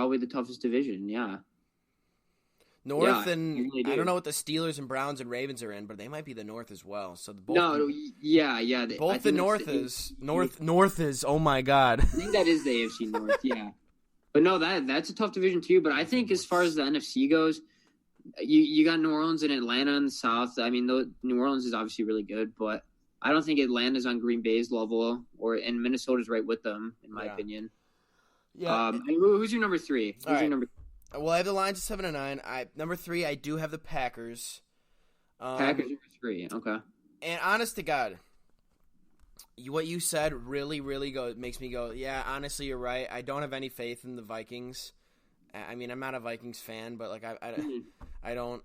probably the toughest division. Yeah. North Yeah, and you really do. I don't know what the Steelers and Browns and Ravens are in, but they might be the North as well. So No, yeah. I both the think North is North is. Oh my God. I think that is the AFC North. Yeah, but no, that's a tough division too. But I think as far as the NFC goes, you got New Orleans and Atlanta in the South. I mean, New Orleans is obviously really good, but I don't think Atlanta's on Green Bay's level, and Minnesota's right with them, in my opinion. Yeah. Who's your number 3? Who's your number? Well, I have the Lions at 7-9. Number 3, I do have the Packers. Packers number 3. Okay. And honest to God, what you said really, really makes me go, yeah, honestly, you're right. I don't have any faith in the Vikings. I mean, I'm not a Vikings fan, but like I don't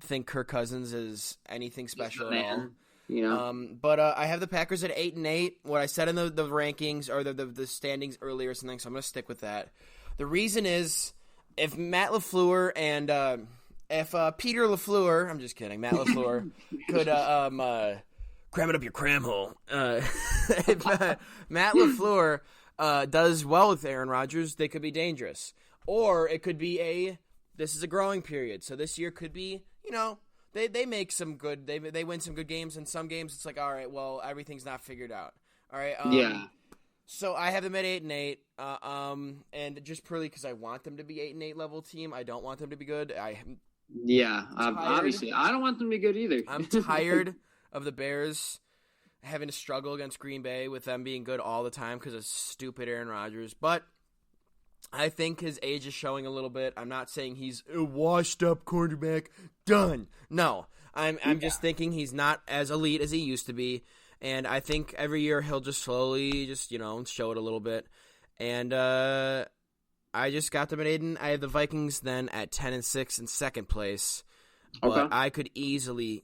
think Kirk Cousins is anything special at all. You know? But I have the Packers at 8-8. What I said in the rankings or the standings earlier or something, so I'm going to stick with that. The reason is if Matt LaFleur and if Peter LaFleur, I'm just kidding, Matt LaFleur could cram it up your cram hole. If Matt LaFleur does well with Aaron Rodgers, they could be dangerous. Or it could be this is a growing period. So this year could be, they make some good, they win some good games, and some games it's like, all right, well, everything's not figured out. All right. Yeah. So I have them at 8-8, and just purely because I want them to be 8-8 level team, I don't want them to be good. Obviously, I don't want them to be good either. I'm tired of the Bears having to struggle against Green Bay with them being good all the time because of stupid Aaron Rodgers. But I think his age is showing a little bit. I'm not saying he's a washed-up quarterback. Done. No, I'm just thinking he's not as elite as he used to be. And I think every year he'll just slowly show it a little bit. And I just got them at 8. I have the Vikings then at 10-6 in second place. But Okay.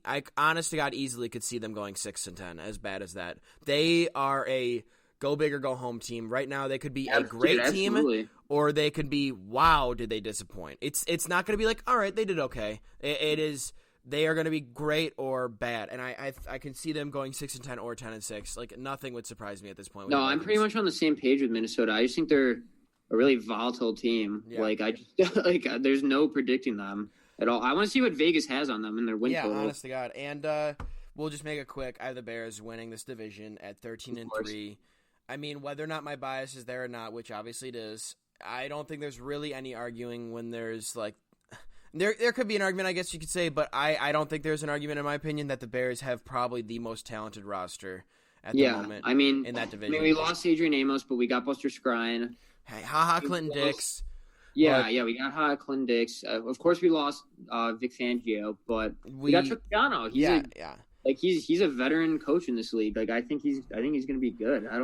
I honest to God easily could see them going 6-10, as bad as that. They are a go big or go home team. Right now they could be a great team, or they could be, wow, did they disappoint. It's not going to be like, all right, they did okay. It is... They are going to be great or bad, and I can see them going 6-10 or 10-6. Like nothing would surprise me at this point. No, I'm pretty much on the same page with Minnesota. I just think they're a really volatile team. Yeah. Like there's no predicting them at all. I want to see what Vegas has on them in their win total. Yeah, honest to God. And we'll just make it quick. I have the Bears winning this division at 13-3. I mean, whether or not my bias is there or not, which obviously it is, I don't think there's really any arguing when there's like. There could be an argument, I guess you could say, but I don't think there's an argument, in my opinion, that the Bears have probably the most talented roster at the moment in that division. I mean, we lost Adrian Amos, but we got Buster Skrine. Hey, Clinton Dix. Yeah, we got Clinton Dix. Of course, we lost Vic Fangio, but we got Chuck Pagano. He's a veteran coach in this league. Like I think he's going to be good. I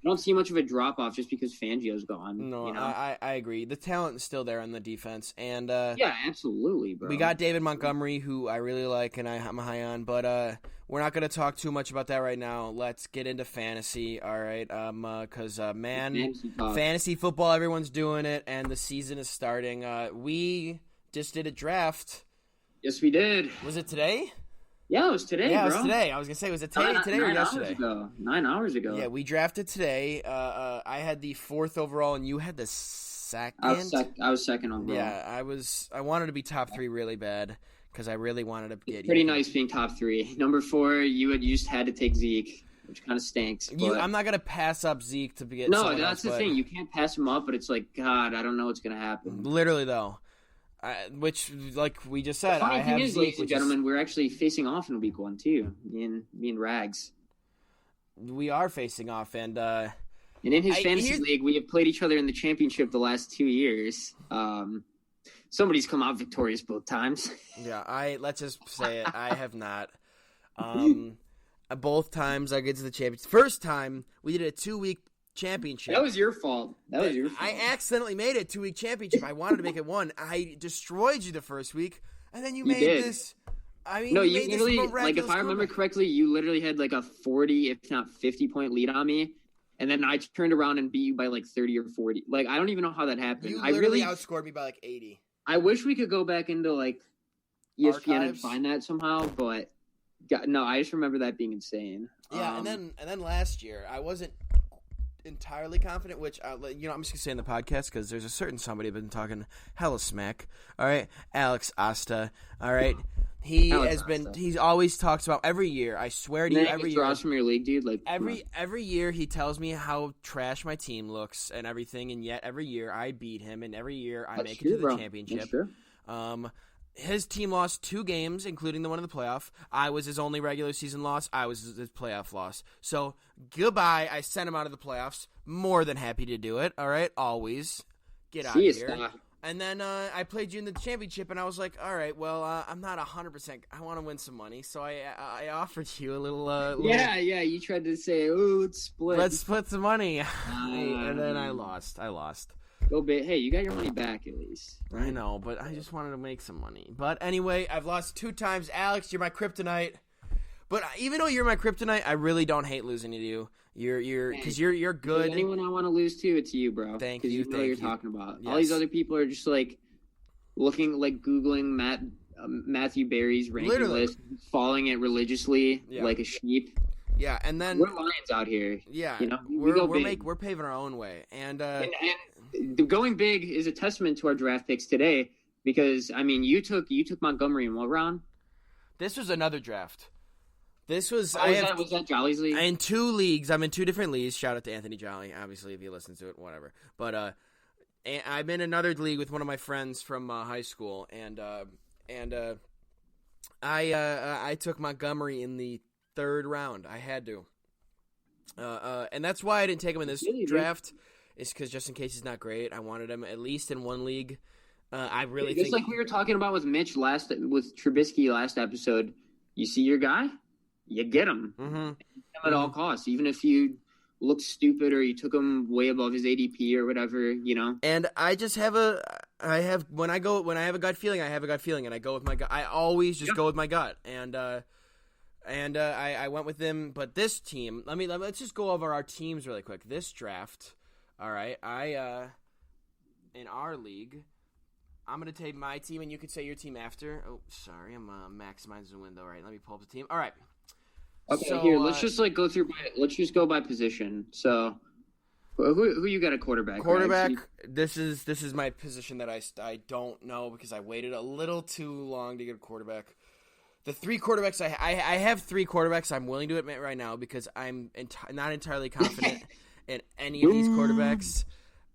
don't see much of a drop off just because Fangio's gone. No, I agree. The talent is still there on the defense, and yeah, absolutely, bro. We got David Montgomery, who I really like and I'm high on, but we're not going to talk too much about that right now. Let's get into fantasy, all right? Because fantasy football, everyone's doing it, and the season is starting. We just did a draft. Yes, we did. Was it today? Yeah, it was today, Yeah, bro. it was today. I was going to say, was it today or yesterday? 9 hours ago. Yeah, we drafted today. I had the 4th overall, and you had the 2nd? I was 2nd overall. Yeah, I wanted to be top 3 really bad because I really wanted to get pretty nice being top 3. Number 4, you just had to take Zeke, which kind of stinks. I'm not going to pass up Zeke to get No, that's the thing. You can't pass him up, but it's like, God, I don't know what's going to happen. Literally, though. Which, like we just said, I have Zeke. Ladies and gentlemen, we're actually facing off in week 1 too. Me and Rags. We are facing off, and in his fantasy league, we have played each other in the championship the last 2 years. Somebody's come out victorious both times. Yeah, let's just say it. I have not. Both times I get to the championship. First time we did a 2-week championship. That was your fault. I accidentally made it 2-week championship. I wanted to make it 1. I destroyed you the first week, and then you made this. I mean, you literally, like, if I remember correctly, you literally had like a 40, if not 50 point lead on me, and then I turned around and beat you by like 30 or 40. Like, I don't even know how that happened. You literally outscored me by like 80. I wish we could go back into like ESPN Archives? and find that somehow, but no, I just remember that being insane. Yeah, and then last year I wasn't entirely confident, which I'm just gonna say in the podcast because there's a certain somebody been talking hella smack. All right, Alex Asta. All right, he's always talks about every year. I swear to you, every year. Draws from your league, dude. Like every year he tells me how trash my team looks and everything, and yet every year I beat him, and every year I make it to the championship. His team lost 2 games, including the one in the playoff. I was his only regular season loss. I was his playoff loss. So, goodbye. I sent him out of the playoffs. More than happy to do it. All right? Always. Get out of here. And then I played you in the championship, and I was like, all right, well, I'm not 100%. I want to win some money. So, I offered you a little... Yeah, you tried to say, ooh, let's split. Let's split some money. And then I lost. Go big. Hey, you got your money back at least. I know, but I just wanted to make some money. But anyway, I've lost 2 times. Alex, you're my kryptonite. But even though you're my kryptonite, I really don't hate losing to you. Because you're good. Anyone I want to lose to, it's you, bro. Thank you. Because you know what you're talking about. Yes. All these other people are just like looking, like Googling Matthew Berry's ranking list, following it religiously like a sheep. Yeah, and then we're lions out here. Yeah, you know, we're paving our own way, and going big is a testament to our draft picks today. Because I mean, you took Montgomery in what round? This was another draft. This was was that Jolly's league? In 2 leagues. I'm in 2 different leagues. Shout out to Anthony Jolly, obviously, if he listens to it, whatever. But I'm in another league with one of my friends from high school, and I took Montgomery in the 3rd round. I had to. And that's why I didn't take him in this draft. Is because just in case he's not great, I wanted him at least in 1 league. I really think, like we were talking about with Mitch with Trubisky last episode. You see your guy, you get him. At all costs, even if you look stupid or you took him way above his ADP or whatever, you know. And I just have when I have a gut feeling, I have a gut feeling, and I go with my gut. I always just go with my gut, and I went with them. But this team, let's just go over our teams really quick. This draft. All right, in our league, I'm going to take my team, and you could say your team after. Oh, sorry, I'm maximizing the window. All right, let me pull up the team. All right. Okay, so, here, let's just go through. Let's just go by position. So, who you got a quarterback? Quarterback. Right? This is my position that I don't know because I waited a little too long to get a quarterback. The 3 quarterbacks I have 3 quarterbacks. I'm willing to admit right now because I'm not entirely confident. In any of these quarterbacks,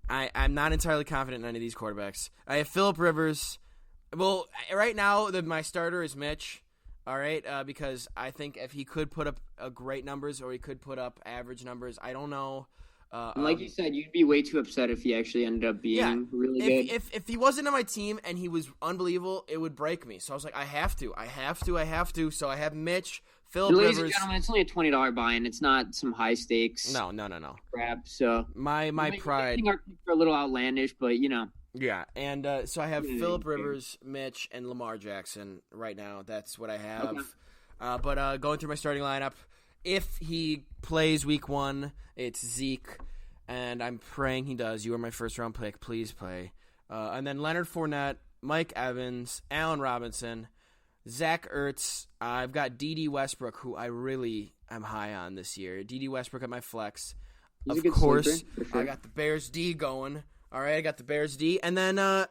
I'm not entirely confident in any of these quarterbacks. I have Phillip Rivers. Well, right now, my starter is Mitch. All right, because I think if he could put up great numbers or he could put up average numbers, I don't know. Like you said, you'd be way too upset if he actually ended up being really good. If he wasn't on my team and he was unbelievable, it would break me. So I was like, I have to. So I have Mitch. Phillip Rivers. Ladies and gentlemen, it's only a $20 buy-in. It's not some high stakes. No. Crap. So my pride. I think our picks are a little outlandish, but you know. Yeah, and so I have Phillip Rivers, Mitch, and Lamar Jackson right now. That's what I have. Okay. But going through my starting lineup, if he plays week 1, it's Zeke, and I'm praying he does. You are my first-round pick. Please play. And then Leonard Fournette, Mike Evans, Allen Robinson, Zach Ertz. I've got D.D. Westbrook, who I really am high on this year. D.D. Westbrook at my flex. He's of course, I got the Bears D going. All right, I got the Bears D. And then one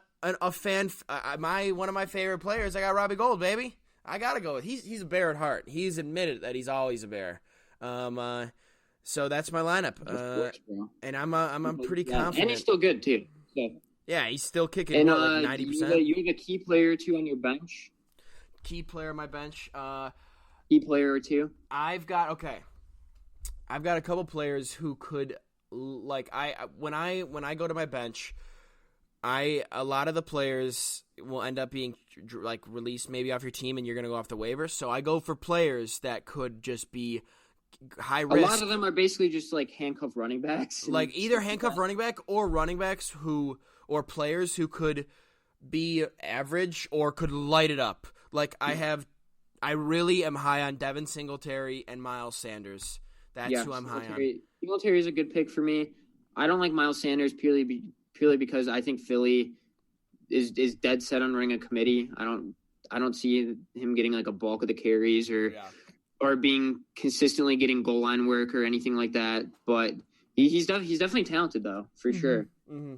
of my favorite players, I got Robbie Gould, baby. I got to go with he's a Bear at heart. He's admitted that he's always a Bear. So that's my lineup. And I'm pretty confident. And he's still good, too. So. Yeah, he's still kicking like 90%. You have a key player or 2 on your bench? Key player on my bench. Key player or 2? I've got a couple players who could when I go to my bench, a lot of the players will end up being like released maybe off your team, and you're going to go off the waivers. So I go for players that could just be high risk. A lot of them are basically just like handcuff running backs, like either handcuff running back or running backs or players who could be average or could light it up. Like I really am high on Devin Singletary and Miles Sanders. That's who I'm high on. Singletary is a good pick for me. I don't like Miles Sanders purely because I think Philly is dead set on running a committee. I don't see him getting like a bulk of the carries or being consistently getting goal line work or anything like that. But He's definitely talented though, for sure. Mm-hmm.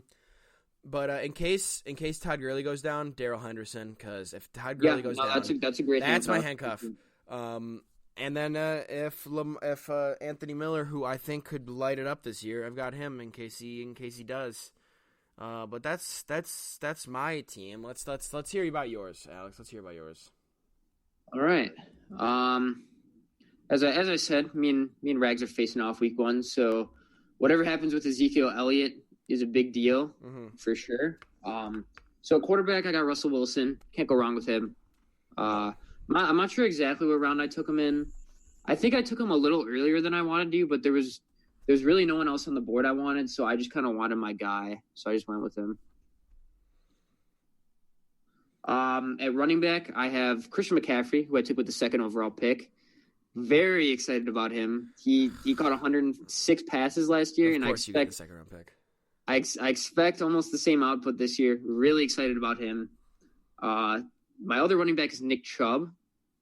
But in case Todd Gurley goes down, Darrell Henderson, because if Todd Gurley goes down, that's a great. That's my handcuff. And then if Anthony Miller, who I think could light it up this year, I've got him in case he does. But that's my team. Let's hear about yours, Alex. Let's hear about yours. All right. As I said, me and Rags are facing off week 1, so whatever happens with Ezekiel Elliott is a big deal for sure. So quarterback, I got Russell Wilson. Can't go wrong with him. I'm not sure exactly what round I took him in. I think I took him a little earlier than I wanted to, but there was really no one else on the board I wanted, so I just kind of wanted my guy, so I just went with him. At running back, I have Christian McCaffrey, who I took with the 2nd overall pick. Very excited about him. He caught 106 passes last year, and I expect you get the 2nd round pick. I expect almost the same output this year. Really excited about him. My other running back is Nick Chubb.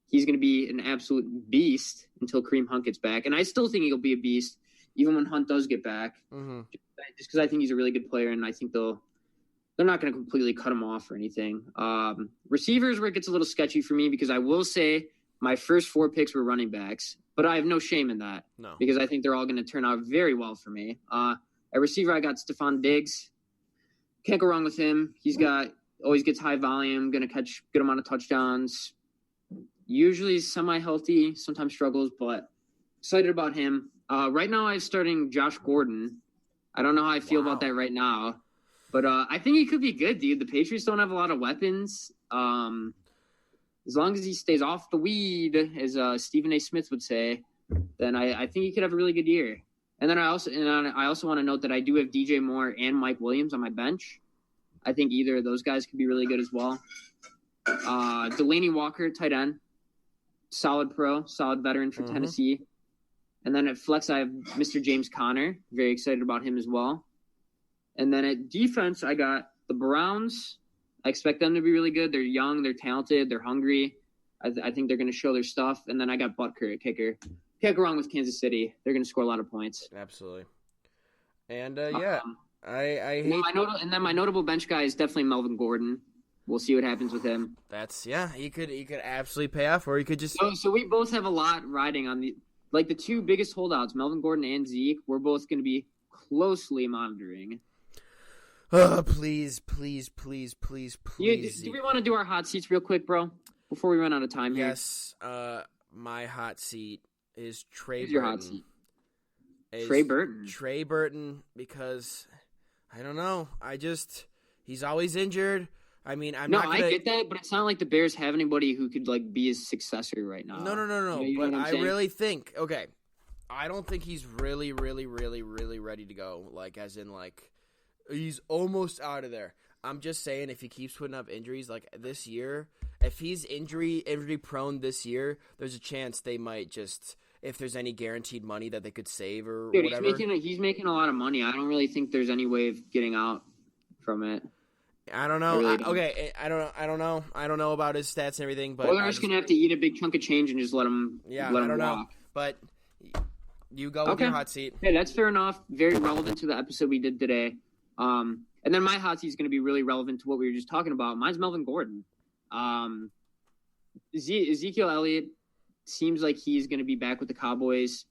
He's going to be an absolute beast until Kareem Hunt gets back, and I still think he'll be a beast even when Hunt does get back. Just because I think he's a really good player, and I think they're not going to completely cut him off or anything. Receivers where it gets a little sketchy for me, because I will say my first 4 picks were running backs, but I have no shame in that. No. Because I think they're all going to turn out very well for me. At receiver, I got Stephon Diggs. Can't go wrong with him. Always gets high volume, going to catch good amount of touchdowns. Usually semi-healthy, sometimes struggles, but excited about him. Right now I'm starting Josh Gordon. I don't know how I feel about that right now, but I think he could be good, dude. The Patriots don't have a lot of weapons. As long as he stays off the weed, as Stephen A. Smith would say, then I think he could have a really good year. And then I also want to note that I do have DJ Moore and Mike Williams on my bench. I think either of those guys could be really good as well. Delaney Walker, tight end. Solid veteran for Tennessee. And then at flex, I have Mr. James Conner. Very excited about him as well. And then at defense, I got the Browns. I expect them to be really good. They're young, they're talented, they're hungry. I think they're going to show their stuff. And then I got Butker at kicker. Can't go wrong with Kansas City. They're going to score a lot of points. Absolutely. And I hate. And then my notable bench guy is definitely Melvin Gordon. We'll see what happens with him. He could absolutely pay off, or he could just. So we both have a lot riding on the 2 biggest holdouts, Melvin Gordon and Zeke. We're both going to be closely monitoring. Oh, please. Do we want to do our hot seats real quick, bro, before we run out of time here? Yes. My hot seat is Trey Burton. Your hot seat? Trey Burton. Trey Burton, because I don't know. He's always injured. I mean, I get that, but it's not like the Bears have anybody who could be his successor right now. No. But I really think, okay, I don't think he's really, really, really, really ready to go. As in, he's almost out of there. I'm just saying, if he keeps putting up injuries this year, if he's injury prone this year, there's a chance they might just, if there's any guaranteed money that they could save or whatever. He's making a lot of money. I don't really think there's any way of getting out from it. I don't know. I don't know. I don't know about his stats and everything, but they're just gonna have to eat a big chunk of change and just let him. Yeah, I don't know. But you go with your hot seat. Yeah, that's fair enough. Very relevant to the episode we did today. And then my hot seat is going to be really relevant to what we were just talking about. Mine's Melvin Gordon. Ezekiel Elliott seems like he's going to be back with the Cowboys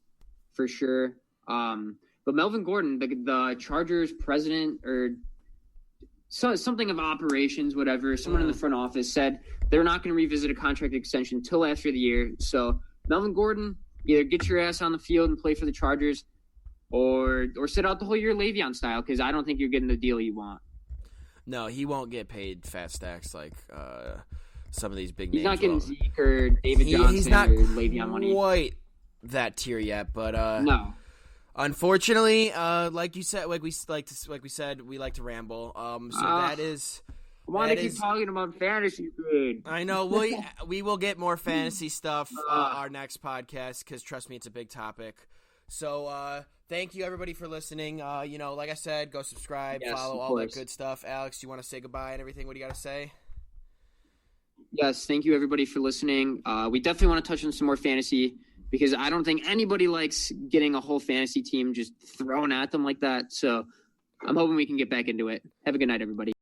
for sure. But Melvin Gordon, the Chargers president or something of operations, whatever, someone in the front office said they're not going to revisit a contract extension till after the year. So Melvin Gordon, either get your ass on the field and play for the Chargers or sit out the whole year Le'Veon style, because I don't think you're getting the deal you want. No, he won't get paid fat stacks like some of these big names. He's not getting Zeke or David Johnson he's not or Le'Veon money. Quite that tier yet, but no. Unfortunately, like you said, we said, we like to ramble. So that is. I want to keep talking about fantasy food. I know we will get more fantasy stuff our next podcast, because trust me, it's a big topic. So thank you everybody for listening. Like I said, go subscribe, follow all that good stuff. Alex, you want to say goodbye and everything? What do you got to say? Yes, thank you everybody for listening. We definitely want to touch on some more fantasy because I don't think anybody likes getting a whole fantasy team just thrown at them like that. So I'm hoping we can get back into it. Have a good night, everybody.